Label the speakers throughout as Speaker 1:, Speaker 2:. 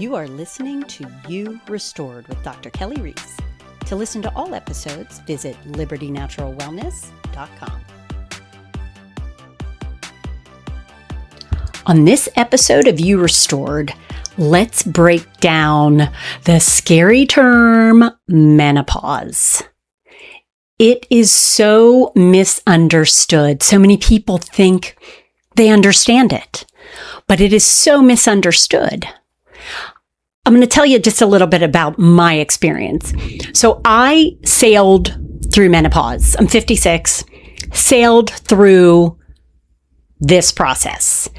Speaker 1: You are listening to You Restored with Dr. Kelley Reis. To listen to all episodes, visit libertynaturalwellness.com. On this episode of You Restored, let's break down the scary term menopause. It is so misunderstood. So many people think they understand it, but it is so misunderstood. I'm going to tell you just a little bit about my experience. So I sailed through menopause. I'm 56, sailed through this process.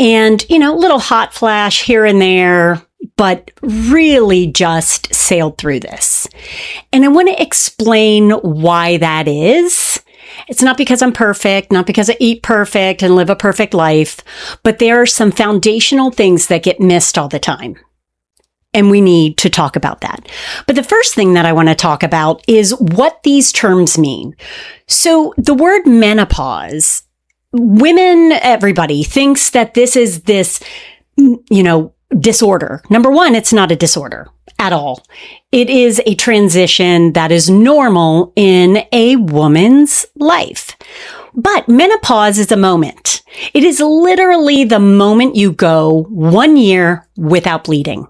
Speaker 1: And, a little hot flash here and there, but really just sailed through this. And I want to explain why that is. It's not because I'm perfect, not because I eat perfect and live a perfect life, but there are some foundational things that get missed all the time. And we need to talk about that. But the first thing that I want to talk about is what these terms mean. So the word menopause, women, everybody thinks that this is this, disorder. Number one, it's not a disorder at all. It is a transition that is normal in a woman's life. But menopause is a moment. It is literally the moment you go 1 year without bleeding.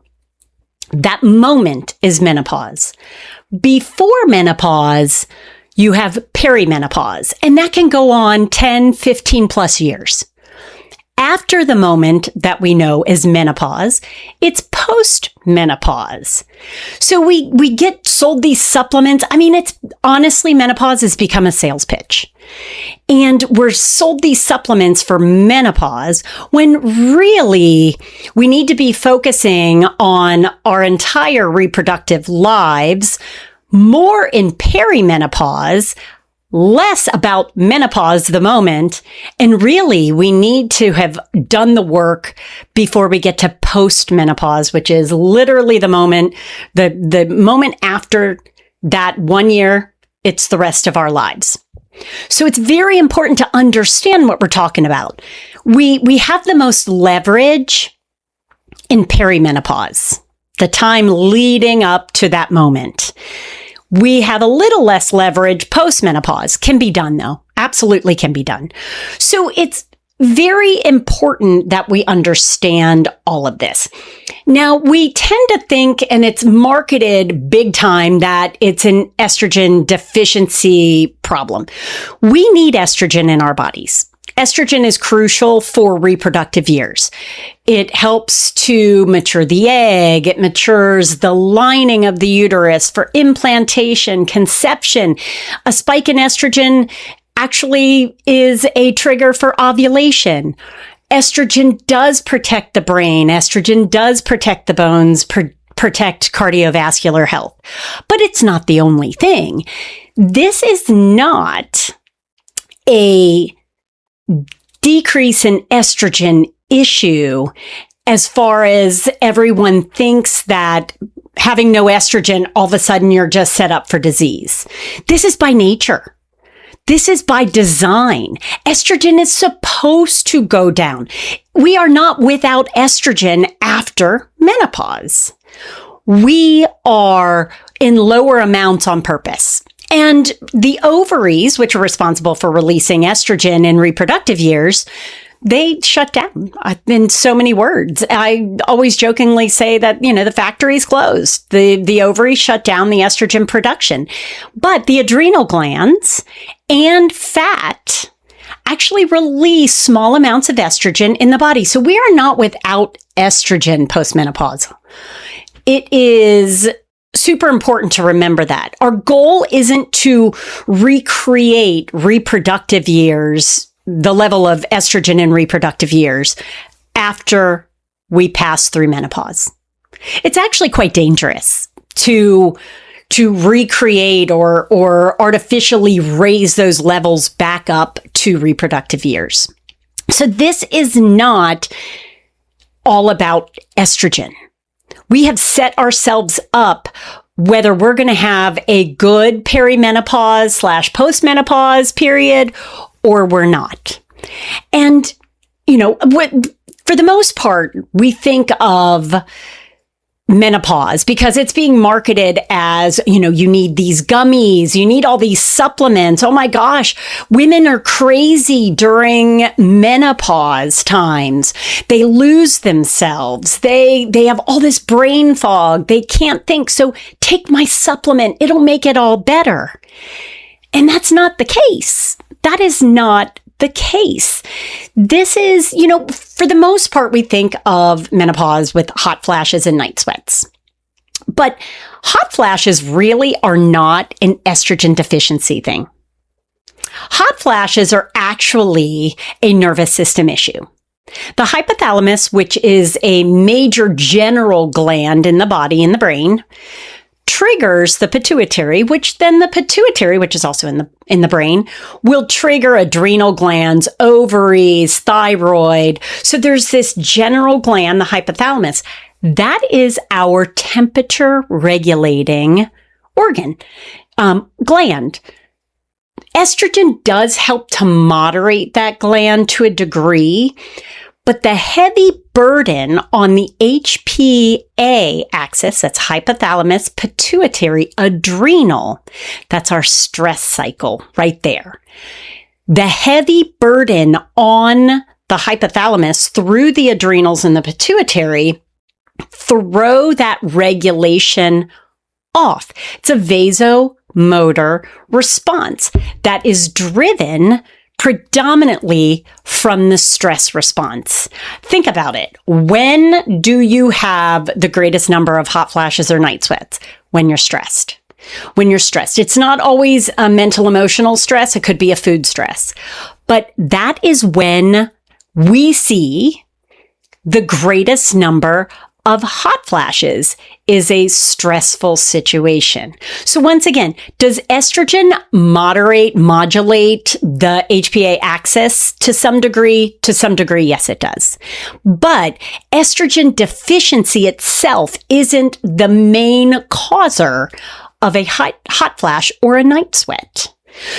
Speaker 1: That moment is menopause. Before menopause, you have perimenopause, and that can go on 10, 15 plus years. After the moment that we know is menopause, it's post-menopause. So we get sold these supplements. It's honestly, menopause has become a sales pitch. And we're sold these supplements for menopause when really we need to be focusing on our entire reproductive lives, more in perimenopause, less about menopause, the moment. And really, we need to have done the work before we get to post-menopause, which is literally the moment after that 1 year, it's the rest of our lives. So it's very important to understand what we're talking about. We have the most leverage in perimenopause, the time leading up to that moment. We have a little less leverage post-menopause. Can be done, though. Absolutely can be done. So it's very important that we understand all of this. Now, we tend to think, and it's marketed big time, that it's an estrogen deficiency problem. We need estrogen in our bodies. Estrogen is crucial for reproductive years. It helps to mature the egg. It matures the lining of the uterus for implantation, conception. A spike in estrogen actually is a trigger for ovulation. Estrogen does protect the brain. Estrogen does protect the bones, protect cardiovascular health. But it's not the only thing. This is not a decrease in estrogen issue as far as everyone thinks that having no estrogen, all of a sudden you're just set up for disease. This is by nature. This is by design. Estrogen is supposed to go down. We are not without estrogen after menopause. We are in lower amounts on purpose. And the ovaries, which are responsible for releasing estrogen in reproductive years, they shut down in so many words. I always jokingly say that, the factory's closed. The ovaries shut down the estrogen production. But the adrenal glands and fat actually release small amounts of estrogen in the body. So we are not without estrogen postmenopausal. It is super important to remember that. Our goal isn't to recreate reproductive years, the level of estrogen in reproductive years after we pass through menopause. It's actually quite dangerous to recreate or artificially raise those levels back up to reproductive years. So this is not all about estrogen. We have set ourselves up whether we're going to have a good perimenopause / postmenopause period or we're not. And, for the most part, we think of menopause because it's being marketed as, you need these gummies, you need all these supplements. Oh my gosh, women are crazy during menopause times. They lose themselves. They have all this brain fog. They can't think. So take my supplement. It'll make it all better. And that's not the case. That is not the case. This is, for the most part, we think of menopause with hot flashes and night sweats. But hot flashes really are not an estrogen deficiency thing. Hot flashes are actually a nervous system issue. The hypothalamus, which is a major general gland in the body, in the brain, triggers the pituitary, which then the pituitary, which is also in the brain, will trigger adrenal glands, ovaries, thyroid. So there's this general gland, the hypothalamus. That is our temperature regulating organ, gland. Estrogen does help to moderate that gland to a degree, but the heavy burden on the HPA axis, that's hypothalamus, pituitary, adrenal, that's our stress cycle right there. The heavy burden on the hypothalamus through the adrenals and the pituitary throw that regulation off. It's a vasomotor response that is driven predominantly from the stress response. Think about it. When do you have the greatest number of hot flashes or night sweats? When you're stressed. When you're stressed. It's not always a mental emotional stress. It could be a food stress. But that is when we see the greatest number of hot flashes is a stressful situation. So once again, does estrogen modulate the HPA axis to some degree? To some degree, yes, it does. But estrogen deficiency itself isn't the main causer of a hot flash or a night sweat.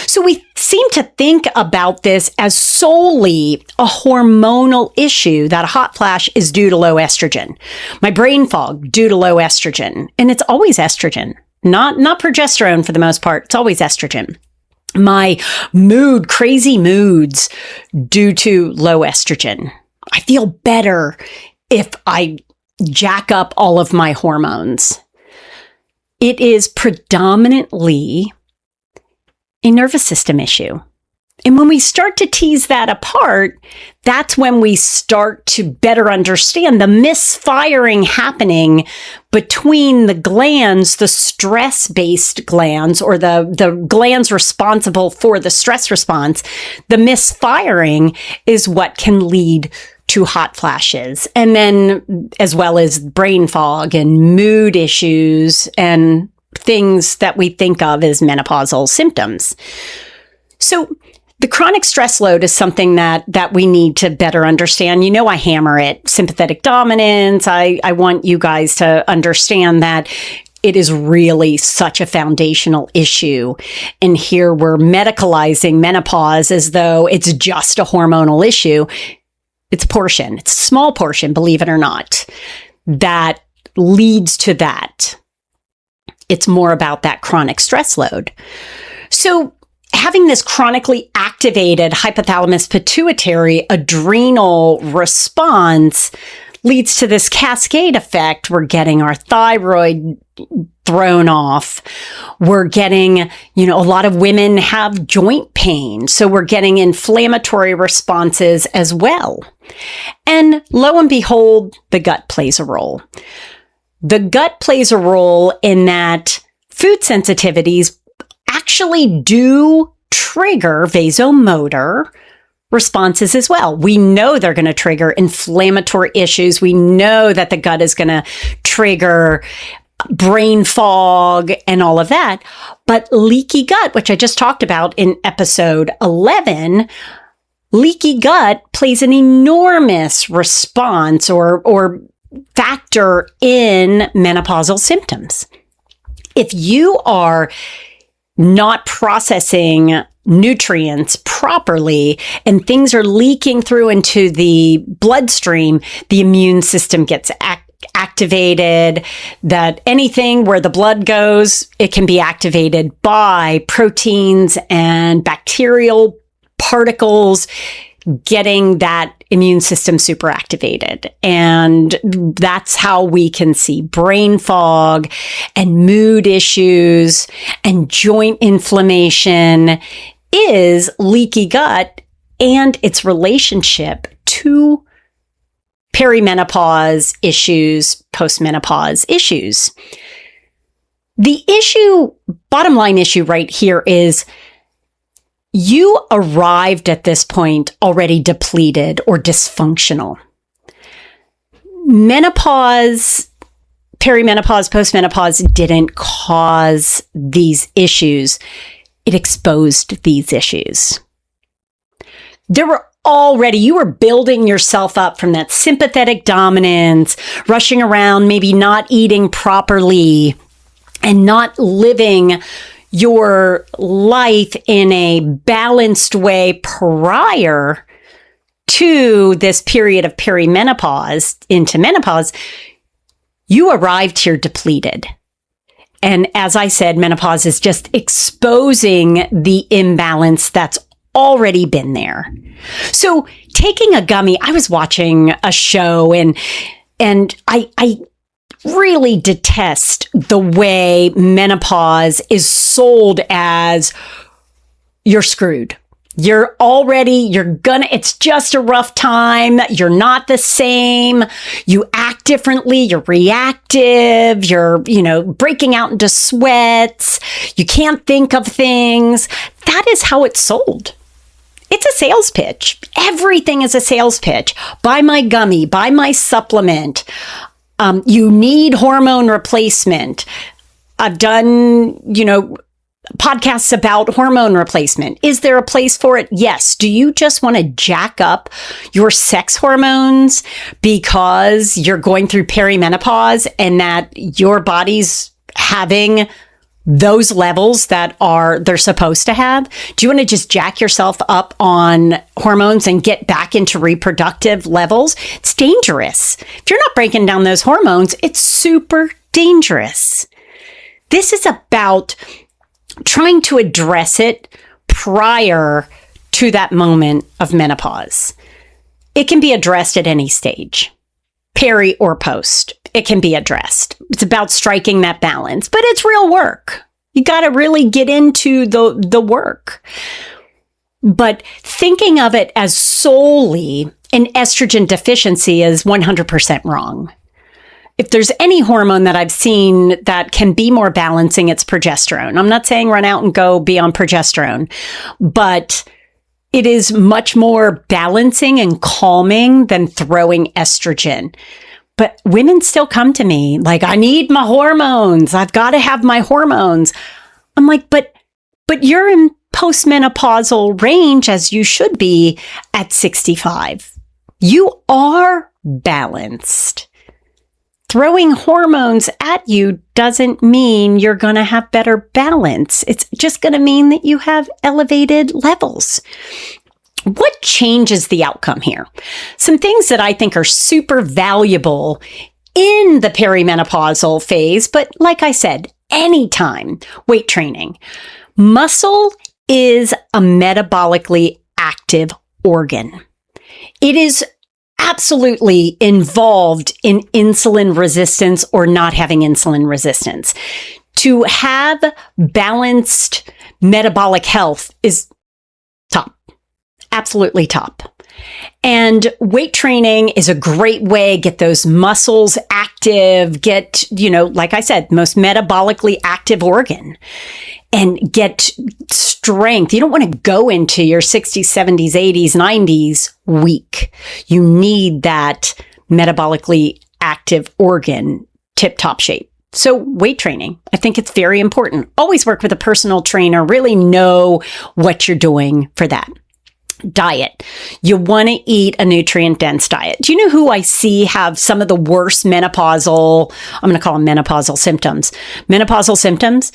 Speaker 1: So we seem to think about this as solely a hormonal issue, that a hot flash is due to low estrogen. My brain fog due to low estrogen. And it's always estrogen, not progesterone for the most part. It's always estrogen. My crazy moods due to low estrogen. I feel better if I jack up all of my hormones. It is predominantly a nervous system issue. And when we start to tease that apart, that's when we start to better understand the misfiring happening between the glands, the stress-based glands, or the glands responsible for the stress response. The misfiring is what can lead to hot flashes, and then as well as brain fog and mood issues and things that we think of as menopausal symptoms. So the chronic stress load is something that we need to better understand. I hammer it, sympathetic dominance. I want you guys to understand that it is really such a foundational issue. And here we're medicalizing menopause as though it's just a hormonal issue. It's a portion. It's a small portion, believe it or not, that leads to that. It's more about that chronic stress load. So having this chronically activated hypothalamus pituitary adrenal response leads to this cascade effect. We're getting our thyroid thrown off. We're getting, a lot of women have joint pain. So we're getting inflammatory responses as well. And lo and behold, the gut plays a role. The gut plays a role in that food sensitivities actually do trigger vasomotor responses as well. We know they're going to trigger inflammatory issues. We know that the gut is going to trigger brain fog and all of that. But leaky gut, which I just talked about in episode 11, leaky gut plays an enormous response or factor in menopausal symptoms. If you are not processing nutrients properly and things are leaking through into the bloodstream, the immune system gets activated, that anything where the blood goes, it can be activated by proteins and bacterial particles getting that immune system super activated. And that's how we can see brain fog and mood issues and joint inflammation is leaky gut and its relationship to perimenopause issues, postmenopause issues. The issue, bottom line issue right here is you arrived at this point already depleted or dysfunctional. Menopause, perimenopause, postmenopause didn't cause these issues. It exposed these issues. You were building yourself up from that sympathetic dominance, rushing around, maybe not eating properly and not living your life in a balanced way prior to this period of perimenopause into menopause. You arrived here depleted. And as I said, menopause is just exposing the imbalance that's already been there. So taking a gummy, I was watching a show and I really detest the way menopause is sold as you're screwed. It's just a rough time. You're not the same. You act differently. You're reactive. You're, breaking out into sweats. You can't think of things. That is how it's sold. It's a sales pitch. Everything is a sales pitch. Buy my gummy, buy my supplement. You need hormone replacement. I've done, podcasts about hormone replacement. Is there a place for it? Yes. Do you just want to jack up your sex hormones because you're going through perimenopause and that your body's having those levels that they're supposed to have? Do you want to just jack yourself up on hormones and get back into reproductive levels? It's dangerous. If you're not breaking down those hormones, it's super dangerous. This is about trying to address it prior to that moment of menopause. It can be addressed at any stage, peri or post. It can be addressed. It's about striking that balance, but it's real work. You got to really get into the work. But thinking of it as solely an estrogen deficiency is 100% wrong. If there's any hormone that I've seen that can be more balancing, it's progesterone. I'm not saying run out and go be on progesterone, but it is much more balancing and calming than throwing estrogen. But women still come to me like, I need my hormones. I've got to have my hormones. I'm like, but you're in postmenopausal range as you should be at 65. You are balanced. Throwing hormones at you doesn't mean you're going to have better balance. It's just going to mean that you have elevated levels. What changes the outcome here? Some things that I think are super valuable in the perimenopausal phase, but like I said, anytime, weight training. Muscle is a metabolically active organ. It is absolutely involved in insulin resistance or not having insulin resistance. To have balanced metabolic health is top. Absolutely top. And weight training is a great way to get those muscles active, get, like I said, most metabolically active organ and get strength. You don't want to go into your 60s, 70s, 80s, 90s weak. You need that metabolically active organ, tip-top shape. So weight training, I think it's very important. Always work with a personal trainer. Really know what you're doing for that. Diet. You want to eat a nutrient-dense diet. Do you know who I see have some of the worst menopausal, I'm going to call them menopausal symptoms. Menopausal symptoms,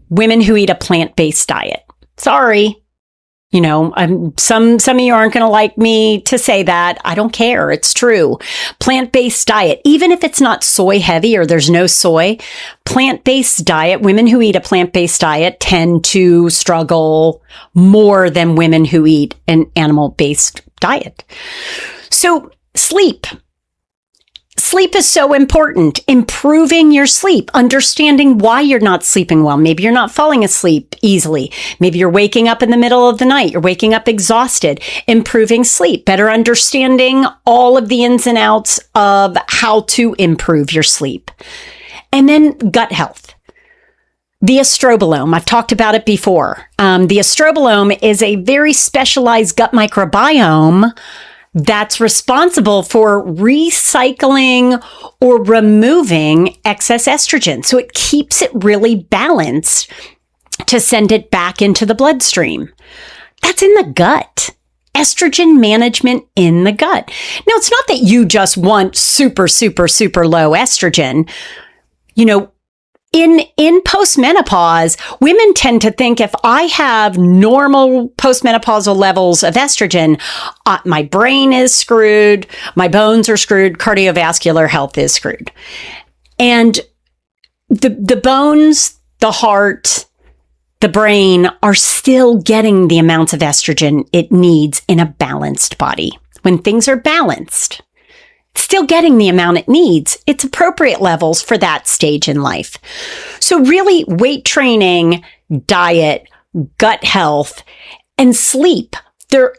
Speaker 1: women who eat a plant-based diet. Sorry. Some of you aren't going to like me to say that. I don't care. It's true. Plant-based diet, even if it's not soy heavy or there's no soy, plant-based diet, women who eat a plant-based diet tend to struggle more than women who eat an animal-based diet. So sleep. Sleep is so important. Improving your sleep, understanding why you're not sleeping well. Maybe you're not falling asleep easily. Maybe you're waking up in the middle of the night. You're waking up exhausted. Improving sleep, better understanding all of the ins and outs of how to improve your sleep. And then gut health. The estrobolome, I've talked about it before. The estrobolome is a very specialized gut microbiome that's responsible for recycling or removing excess estrogen. So it keeps it really balanced to send it back into the bloodstream. That's in the gut. Estrogen management in the gut. Now, it's not that you just want super, super, super low estrogen. In postmenopause, women tend to think if I have normal postmenopausal levels of estrogen, my brain is screwed, my bones are screwed, cardiovascular health is screwed. And the bones, the heart, the brain are still getting the amounts of estrogen it needs in a balanced body. When things are balanced, still getting the amount it needs, its appropriate levels for that stage in life. So really, weight training, diet, gut health, and sleep, they're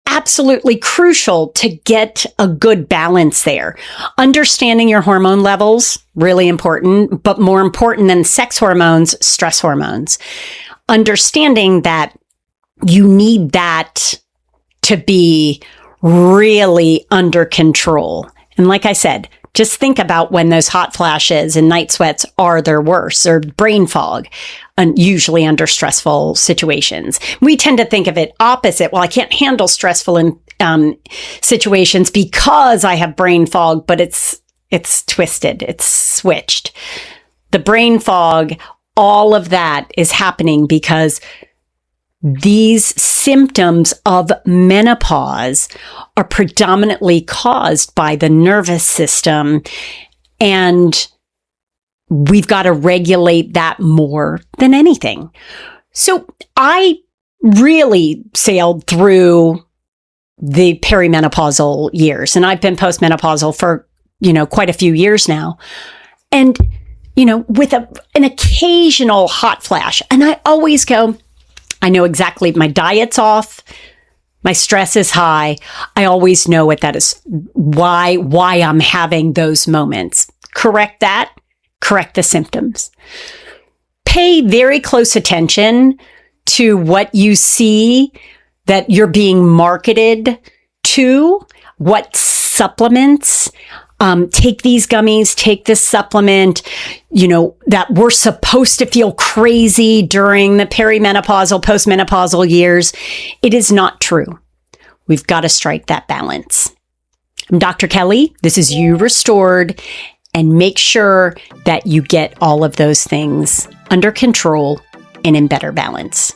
Speaker 1: absolutely crucial to get a good balance there. Understanding your hormone levels, really important, but more important than sex hormones, stress hormones. Understanding that you need that to be really under control. And like I said, just think about when those hot flashes and night sweats are their worst, or brain fog, usually under stressful situations. We tend to think of it opposite. Well, I can't handle stressful situations because I have brain fog, but it's twisted. It's switched. The brain fog, all of that is happening because these symptoms of menopause are predominantly caused by the nervous system, and we've got to regulate that more than anything. So I really sailed through the perimenopausal years, and I've been postmenopausal for, quite a few years now. And, with an occasional hot flash, and I always go, I know exactly my diet's off. My stress is high. I always know what that is, why I'm having those moments. Correct that. Correct the symptoms. Pay very close attention to what you see that you're being marketed to, what supplements. Take these gummies, take this supplement, that we're supposed to feel crazy during the perimenopausal, postmenopausal years. It is not true. We've got to strike that balance. I'm Dr. Kelley. This is You Restored, and make sure that you get all of those things under control and in better balance.